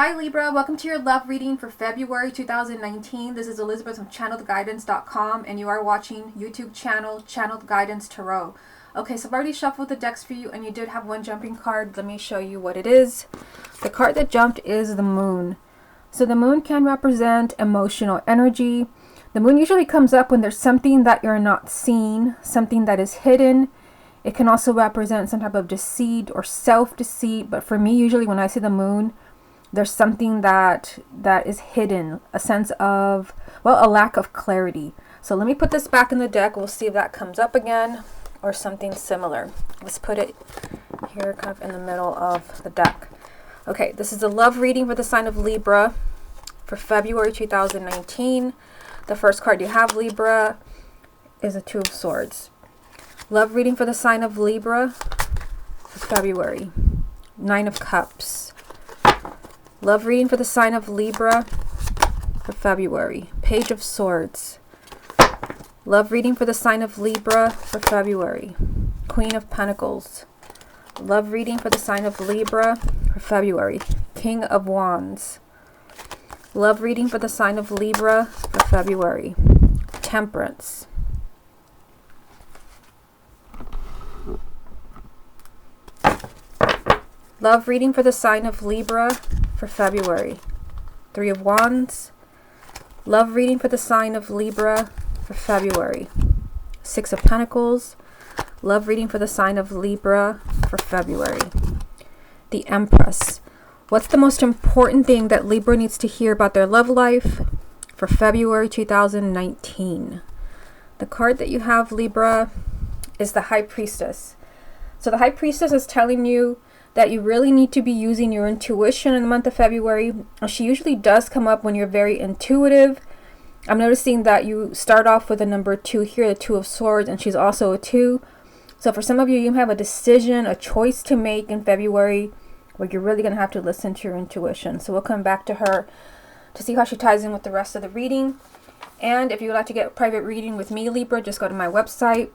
Hi Libra, welcome to your love reading for February 2019. This is Elizabeth from ChannelledGuidance.com and you are watching YouTube channel Channeled Guidance Tarot. Okay, so I've already shuffled the decks for you and you did have one jumping card. Let me show you what it is. The card that jumped is the moon. So the moon can represent emotional energy. The moon usually comes up when there's something that you're not seeing, something that is hidden. It can also represent some type of deceit or self-deceit, but for me, usually when I see the moon, there's something that is hidden, a sense of, well, a lack of clarity. So let me put this back in the deck. We'll see if that comes up again or something similar. Let's put it here kind of in the middle of the deck. Okay, this is a love reading for the sign of Libra for February 2019. The first card you have, Libra, is a Two of Swords. Love reading for the sign of Libra for February. Nine of Cups. Love reading for the sign of Libra for February. Page of Swords. Love reading for the sign of Libra for February. Queen of Pentacles. Love reading for the sign of Libra for February. King of Wands. Love reading for the sign of Libra for February. Temperance. Love reading for the sign of Libra for February. Three of Wands. Love reading for the sign of Libra for February. Six of Pentacles. Love reading for the sign of Libra for February. The Empress. What's the most important thing that Libra needs to hear about their love life for February 2019? The card that you have, Libra, is the High Priestess. So the High Priestess is telling you that you really need to be using your intuition in the month of February. She usually does come up when you're very intuitive. I'm noticing that you start off with a number 2 here, the Two of Swords, and she's also a 2. So for some of you, you have a decision, a choice to make in February where you're really going to have to listen to your intuition. So we'll come back to her to see how she ties in with the rest of the reading. And if you would like to get a private reading with me, Libra, just go to my website,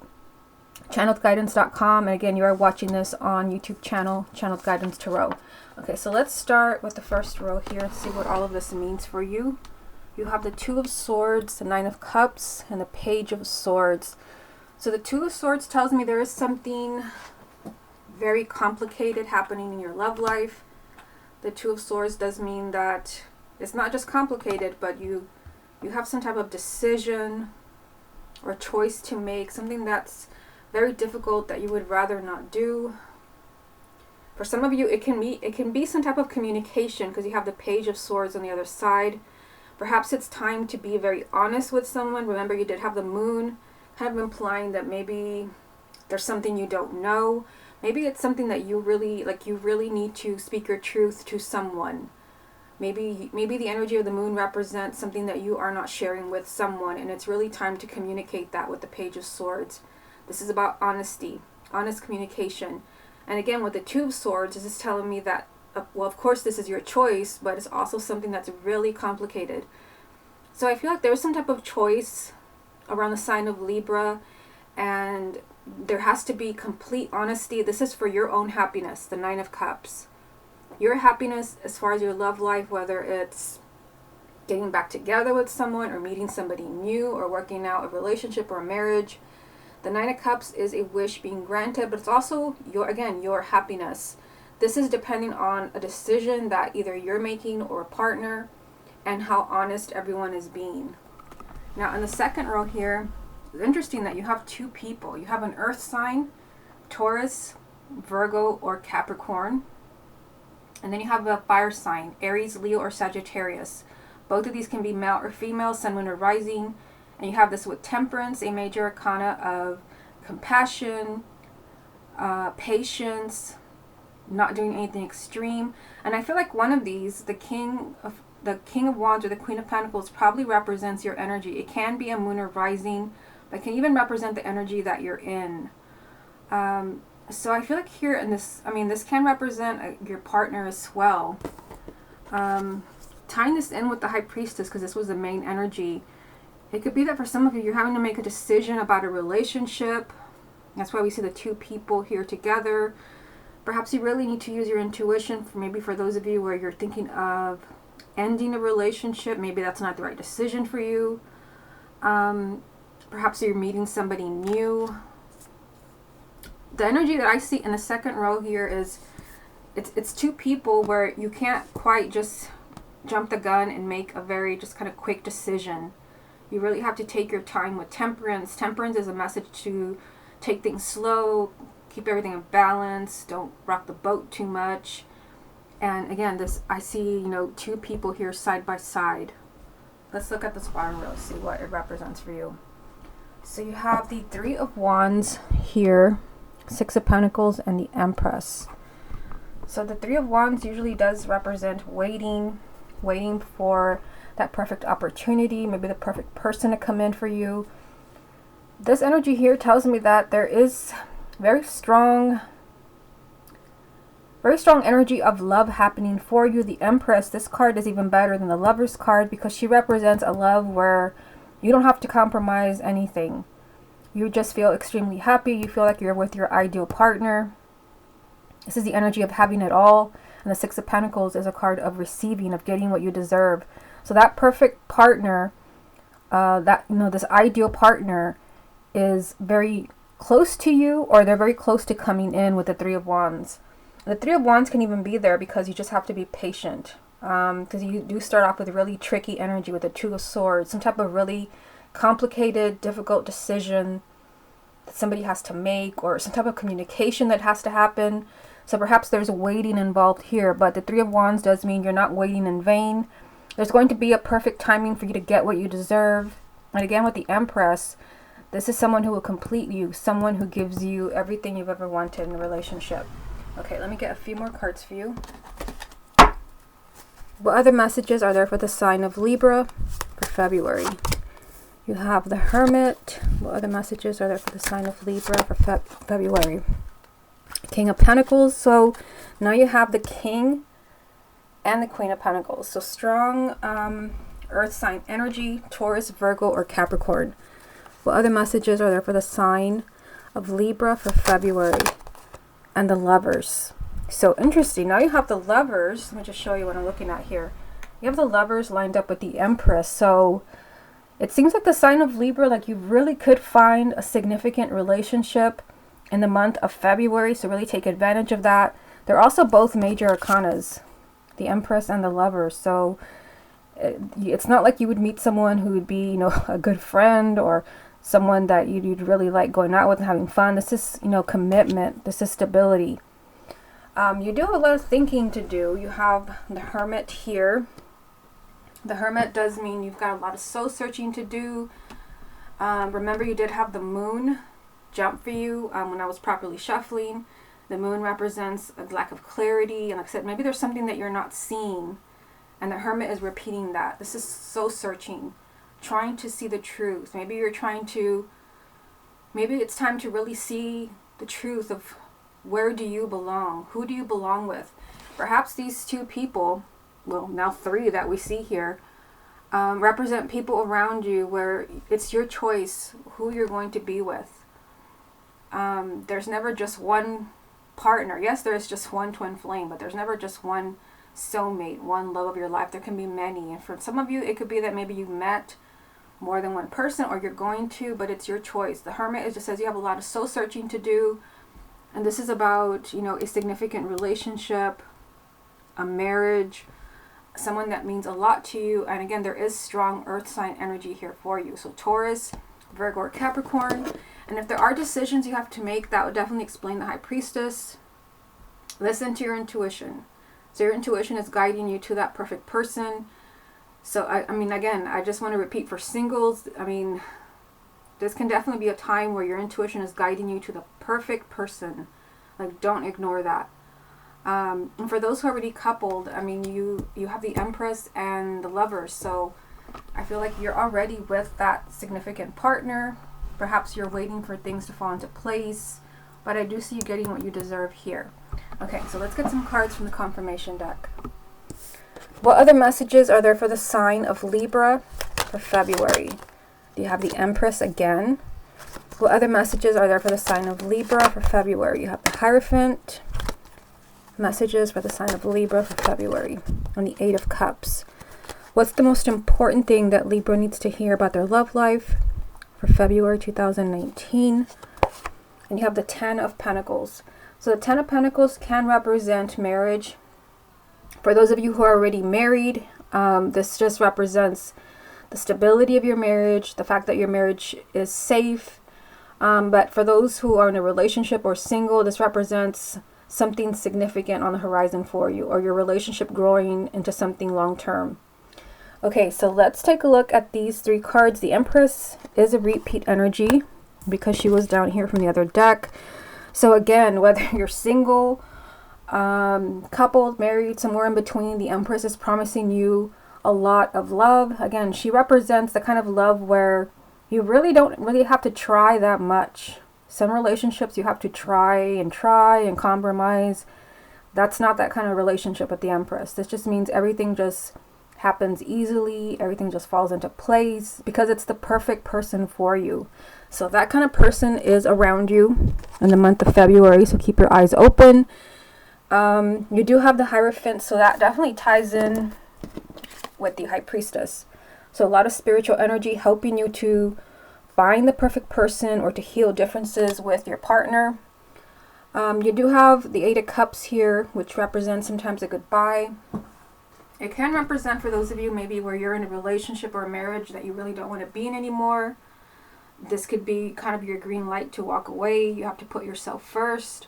ChannelledGuidance.com, and again, you are watching this on YouTube channel Channeled Guidance Tarot. Okay, so let's start with the first row here and see what all of this means for you. You have the Two of Swords, the Nine of Cups, and the Page of Swords. So the Two of Swords tells me there is something very complicated happening in your love life. The Two of Swords does mean that it's not just complicated, but you have some type of decision or choice to make, something that's very difficult that you would rather not do. For some of you, it can be some type of communication because you have the Page of Swords on the other side. Perhaps it's time to be very honest with someone. Remember, you did have the moon, kind of implying that maybe there's something you don't know. Maybe it's something that you really need to speak your truth to someone. Maybe the energy of the moon represents something that you are not sharing with someone, and it's really time to communicate that with the Page of Swords. This is about honesty, honest communication. And again, with the Two of Swords, this is telling me that, well, of course, this is your choice, but it's also something that's really complicated. So I feel like there's some type of choice around the sign of Libra, and there has to be complete honesty. This is for your own happiness, the Nine of Cups. Your happiness as far as your love life, whether it's getting back together with someone or meeting somebody new or working out a relationship or a marriage. The Nine of Cups is a wish being granted, but it's also your happiness. This is depending on a decision that either you're making or a partner, and how honest everyone is being. Now in the second row here, it's interesting that you have two people. You have an earth sign, Taurus, Virgo, or Capricorn. And then you have a fire sign, Aries, Leo, or Sagittarius. Both of these can be male or female, sun, moon, or rising. And you have this with Temperance, a major arcana of compassion, patience, not doing anything extreme. And I feel like one of these, the King of Wands or the Queen of Pentacles, probably represents your energy. It can be a moon or rising, but it can even represent the energy that you're in. So I feel like here in this, this can represent your partner as well. Tying this in with the High Priestess, because this was the main energy, it could be that for some of you, you're having to make a decision about a relationship. That's why we see the two people here together. Perhaps you really need to use your intuition, for maybe for those of you where you're thinking of ending a relationship. Maybe that's not the right decision for you. Perhaps you're meeting somebody new. The energy that I see in the second row here is it's two people where you can't quite just jump the gun and make a very just kind of quick decision. You really have to take your time with temperance. Temperance is a message to take things slow, keep everything in balance, don't rock the boat too much. And again, this, I see, you know, two people here side by side. Let's look at this bottom row, see what it represents for you. So you have the Three of Wands here, Six of Pentacles, and the Empress. So the Three of Wands usually does represent waiting for that perfect opportunity, maybe the perfect person to come in for you. This energy here tells me that there is very strong energy of love happening for you. The Empress, this card is even better than the Lover's card because she represents a love where you don't have to compromise anything. You just feel extremely happy. You feel like you're with your ideal partner. This is the energy of having it all. And the Six of Pentacles is a card of receiving, of getting what you deserve. So that perfect partner, this ideal partner is very close to you, or they're very close to coming in with the Three of Wands. The Three of Wands can even be there because you just have to be patient. Because you do start off with really tricky energy with the Two of Swords, some type of really complicated, difficult decision that somebody has to make, or some type of communication that has to happen. So perhaps there's waiting involved here, but the Three of Wands does mean you're not waiting in vain. There's going to be a perfect timing for you to get what you deserve. And again, with the Empress, this is someone who will complete you, someone who gives you everything you've ever wanted in a relationship. Okay, let me get a few more cards for you. What other messages are there for the sign of Libra for February? You have the Hermit. What other messages are there for the sign of Libra for February? King of Pentacles. So now you have the King and the Queen of Pentacles. So strong earth sign energy, Taurus, Virgo, or Capricorn. What other messages are there for the sign of Libra for February? And the Lovers. So interesting. Now you have the Lovers. Let me just show you what I'm looking at here. You have the Lovers lined up with the Empress. So it seems like the sign of Libra, like you really could find a significant relationship in the month of February. So really take advantage of that. They're also both major arcanas, the Empress and the Lovers. So it's not like you would meet someone who would be, a good friend or someone that you'd really like going out with and having fun. This is, commitment. This is stability. You do have a lot of thinking to do. You have the Hermit here. The Hermit does mean you've got a lot of soul searching to do. Remember, you did have the Moon jump for you when I was properly shuffling. The Moon represents a lack of clarity. And like I said, maybe there's something that you're not seeing. And the Hermit is repeating that. This is soul searching, trying to see the truth. Maybe it's time to really see the truth of where do you belong? Who do you belong with? Perhaps these two people, well, now three that we see here, represent people around you where it's your choice who you're going to be with. There's never just one partner. Yes, there's just one twin flame, but there's never just one soulmate, one love of your life. There can be many. And for some of you, it could be that maybe you've met more than one person, or you're going to, but it's your choice. The Hermit just says you have a lot of soul searching to do. And this is about, a significant relationship, a marriage, someone that means a lot to you. And again, there is strong earth sign energy here for you. So Taurus, Virgo, or Capricorn. And if there are decisions you have to make, that would definitely explain the High Priestess. Listen to your intuition. So your intuition is guiding you to that perfect person. So, again, I just want to repeat for singles. This can definitely be a time where your intuition is guiding you to the perfect person. Like, don't ignore that. And for those who are already coupled, you have the Empress and the Lovers. So I feel like you're already with that significant partner. Perhaps you're waiting for things to fall into place. But I do see you getting what you deserve here. Okay, so let's get some cards from the confirmation deck. What other messages are there for the sign of Libra for February? You have the Empress again. What other messages are there for the sign of Libra for February? You have the Hierophant. Messages for the sign of Libra for February on the 8 of Cups. What's the most important thing that Libra needs to hear about their love life for February 2019? And you have the 10 of Pentacles. So the 10 of Pentacles can represent marriage. For those of you who are already married, this just represents the stability of your marriage, the fact that your marriage is safe. But for those who are in a relationship or single, this represents something significant on the horizon for you, or your relationship growing into something long-term. Okay, so let's take a look at these 3 cards. The Empress is a repeat energy because she was down here from the other deck. So again, whether you're single, coupled, married, somewhere in between, the Empress is promising you a lot of love. Again, she represents the kind of love where you really don't have to try that much. Some relationships you have to try and compromise. That's not that kind of relationship with the Empress. This just means everything just happens easily. Everything just falls into place because it's the perfect person for you. So that kind of person is around you in the month of February. So keep your eyes open. You do have the Hierophant, so that definitely ties in with the High Priestess. So a lot of spiritual energy helping you to find the perfect person or to heal differences with your partner. You do have the 8 of Cups here, which represents sometimes a goodbye. It can represent, for those of you maybe where you're in a relationship or a marriage that you really don't want to be in anymore. This could be kind of your green light to walk away. You have to put yourself first.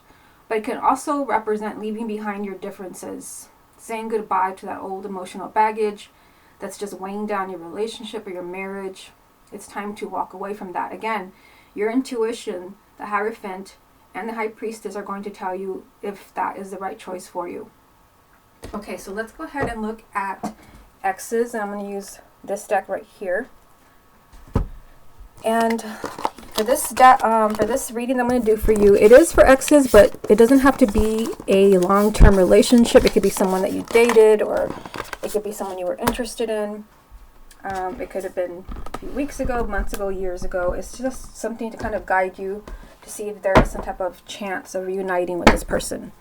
But it can also represent leaving behind your differences, saying goodbye to that old emotional baggage that's just weighing down your relationship or your marriage. It's time to walk away from that. Again, your intuition, the Hierophant, and the High Priestess are going to tell you if that is the right choice for you. Okay, so let's go ahead and look at X's. And I'm going to use this deck right here. And for this reading I'm going to do for you, it is for X's, but it doesn't have to be a long-term relationship. It could be someone that you dated, or it could be someone you were interested in. It could have been a few weeks ago, months ago, years ago. It's just something to kind of guide you to see if there is some type of chance of reuniting with this person.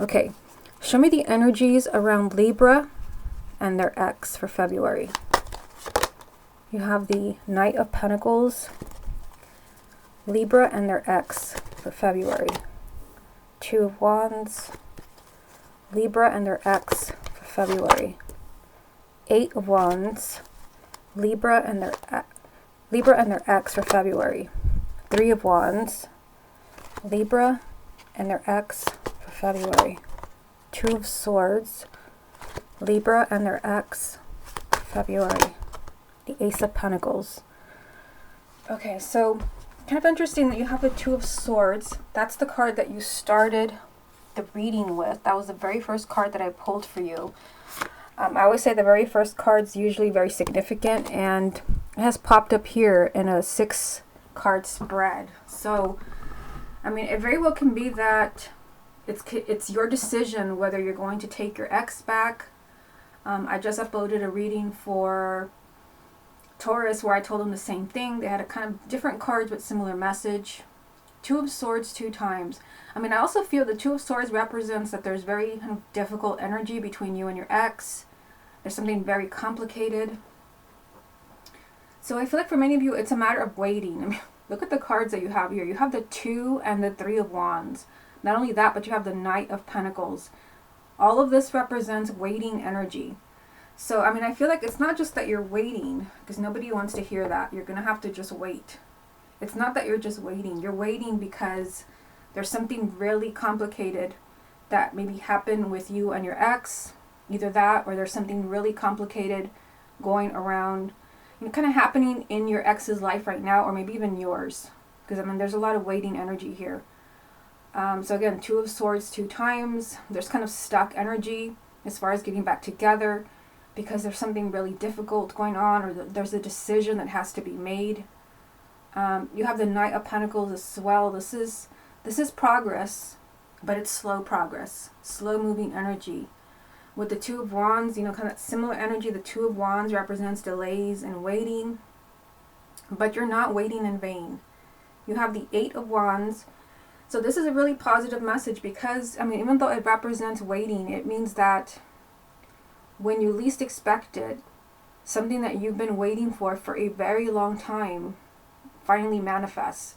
Okay, show me the energies around Libra and their ex for February. You have the Knight of Pentacles, Libra and their ex for February. 2 of Wands, Libra and their ex for February. 8 of Wands, Libra and their ex for February. 3 of Wands, Libra and their ex for February. 2 of Swords, Libra and their ex for February. The Ace of Pentacles. Okay, so kind of interesting that you have the 2 of Swords. That's the card that you started the reading with. That was the very first card that I pulled for you. I always say the very first card is usually very significant, and it has popped up here in a 6-card spread. So, I mean, it very well can be that it's your decision whether you're going to take your ex back. I just uploaded a reading for Taurus where I told them the same thing. They had a kind of different cards but similar message. 2 of Swords 2 times. I mean, I also feel the 2 of Swords represents that there's very kind of difficult energy between you and your ex. There's something very complicated. So I feel like for many of you, it's a matter of waiting. I mean, look at the cards that you have here. You have the 2 and the 3 of Wands. Not only that, but you have the Knight of Pentacles. All of this represents waiting energy. So, I mean, I feel like it's not just that you're waiting, because nobody wants to hear that. You're going to have to just wait. It's not that you're just waiting. You're waiting because there's something really complicated that maybe happened with you and your ex. Either that, or there's something really complicated going around, you know, kind of happening in your ex's life right now, or maybe even yours. Because, I mean, there's a lot of waiting energy here. So again, 2 of Swords 2 times. There's kind of stuck energy as far as getting back together, because there's something really difficult going on, or there's a decision that has to be made. You have the Knight of Pentacles as well. This is progress, but it's slow progress, slow moving energy. With the 2 of Wands, you know, kind of similar energy. The 2 of Wands represents delays and waiting, but you're not waiting in vain. You have the 8 of Wands. So this is a really positive message because, I mean, even though it represents waiting, it means that when you least expect it, something that you've been waiting for a very long time finally manifests.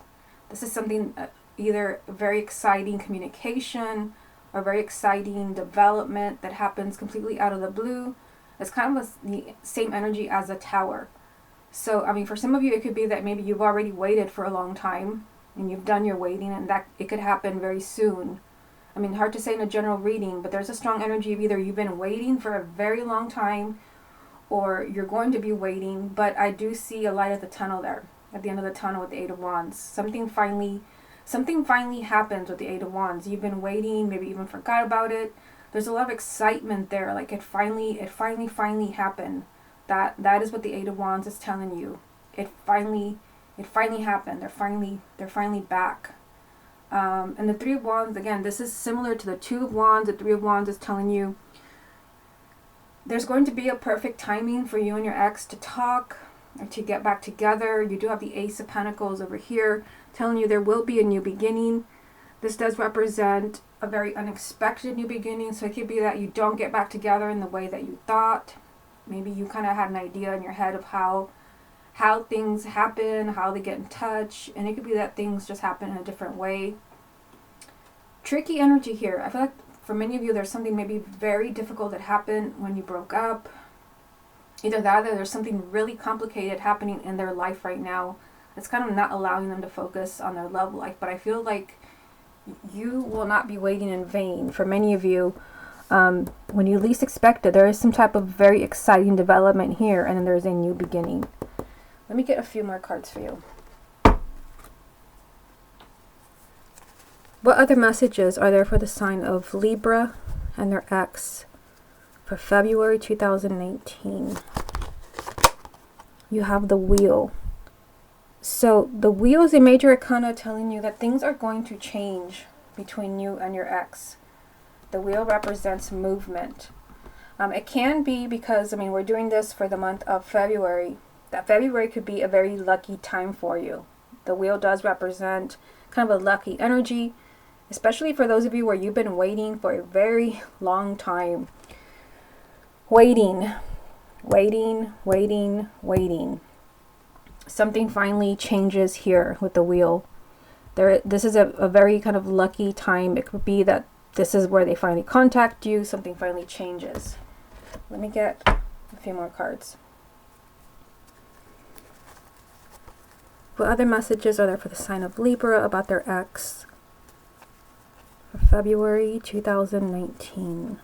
This is something, either very exciting communication or very exciting development that happens completely out of the blue. It's kind of the same energy as a tower. So, I mean, for some of you, it could be that maybe you've already waited for a long time and you've done your waiting, and that it could happen very soon. I mean, hard to say in a general reading, but there's a strong energy of either you've been waiting for a very long time or you're going to be waiting, but I do see a light at the tunnel there, at the end of the tunnel with the Eight of Wands. Something finally happens with the Eight of Wands. You've been waiting, maybe even forgot about it. There's a lot of excitement there, like it finally happened. That is what the Eight of Wands is telling you. It finally happened. They're finally back. And the Three of Wands, again, this is similar to the Two of Wands. The Three of Wands is telling you there's going to be a perfect timing for you and your ex to talk or to get back together. You do have the Ace of Pentacles over here telling you there will be a new beginning. This does represent a very unexpected new beginning. So it could be that you don't get back together in the way that you thought. Maybe you kind of had an idea in your head of how things happen, how they get in touch, and it could be that things just happen in a different way. Tricky energy here. I feel like for many of you, there's something maybe very difficult that happened when you broke up. Either that or there's something really complicated happening in their life right now that's kind of not allowing them to focus on their love life. But I feel like you will not be waiting in vain. For many of you, when you least expect it, there is some type of very exciting development here, and then there's a new beginning. Let me get a few more cards for you. What other messages are there for the sign of Libra and their ex for February 2019? You have the Wheel. So the Wheel is a major arcana telling you that things are going to change between you and your ex. The Wheel represents movement. It can be because, I mean, we're doing this for the month of February. That February could be a very lucky time for you. The Wheel does represent kind of a lucky energy, especially for those of you where you've been waiting for a very long time. Waiting. Something finally changes here with the Wheel. This is a very kind of lucky time. It could be that this is where they finally contact you. Something finally changes. Let me get a few more cards. What other messages are there for the sign of Libra about their ex for February 2019?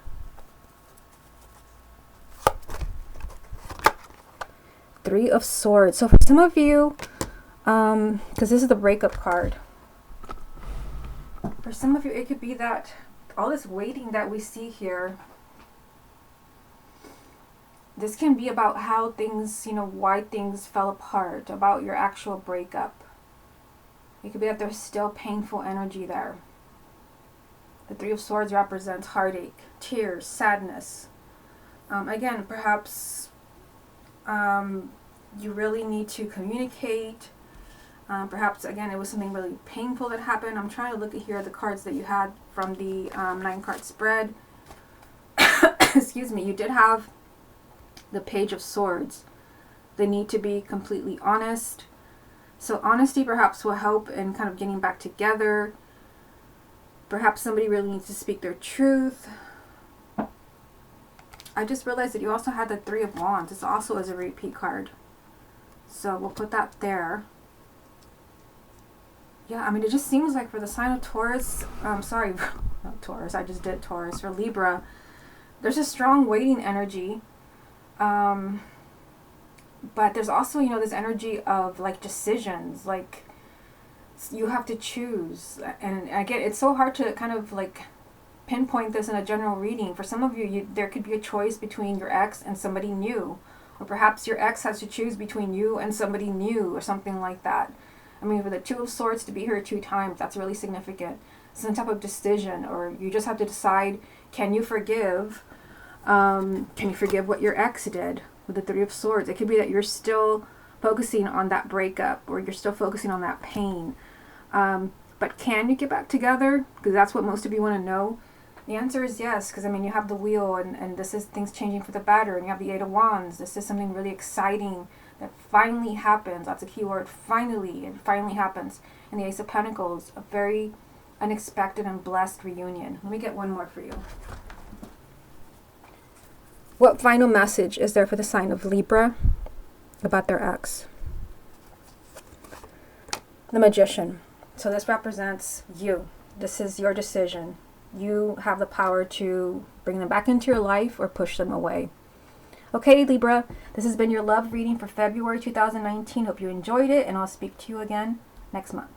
Three of Swords. So for some of you, because this is the breakup card, for some of you, it could be that all this waiting that we see here, this can be about how things, why things fell apart, about your actual breakup. It could be that there's still painful energy there. The Three of Swords represents heartache, tears, sadness. Again, perhaps you really need to communicate. Perhaps, again, it was something really painful that happened. I'm trying to look at here the cards that you had from the 9-card spread. Excuse me. You did have the Page of Swords. They need to be completely honest. So honesty perhaps will help in kind of getting back together. Perhaps somebody really needs to speak their truth. I just realized that you also had the Three of Wands. This also is a repeat card. So we'll put that there. Yeah, I mean, it just seems like for the sign of Taurus, sorry, not Taurus, I just did Taurus. For Libra, there's a strong waiting energy. But there's also, this energy of like decisions, like you have to choose. And again, it's so hard to kind of like pinpoint this in a general reading. For some of you, there could be a choice between your ex and somebody new. Or perhaps your ex has to choose between you and somebody new or something like that. I mean, for the Two of Swords to be here 2 times, that's really significant. Some type of decision, or you just have to decide, can you forgive? Can you forgive what your ex did with the Three of Swords? It could be that you're still focusing on that breakup, or you're still focusing on that pain. But can you get back together? Because that's what most of you want to know. The answer is yes, because I mean, you have the wheel, and this is things changing for the better, and you have the Eight of Wands. This is something really exciting that finally happens. That's a key word. Finally, it finally happens. And the Ace of Pentacles, a very unexpected and blessed reunion. Let me get one more for you. What final message is there for the sign of Libra about their ex? The Magician. So this represents you. This is your decision. You have the power to bring them back into your life or push them away. Okay, Libra, this has been your love reading for February 2019. Hope you enjoyed it, and I'll speak to you again next month.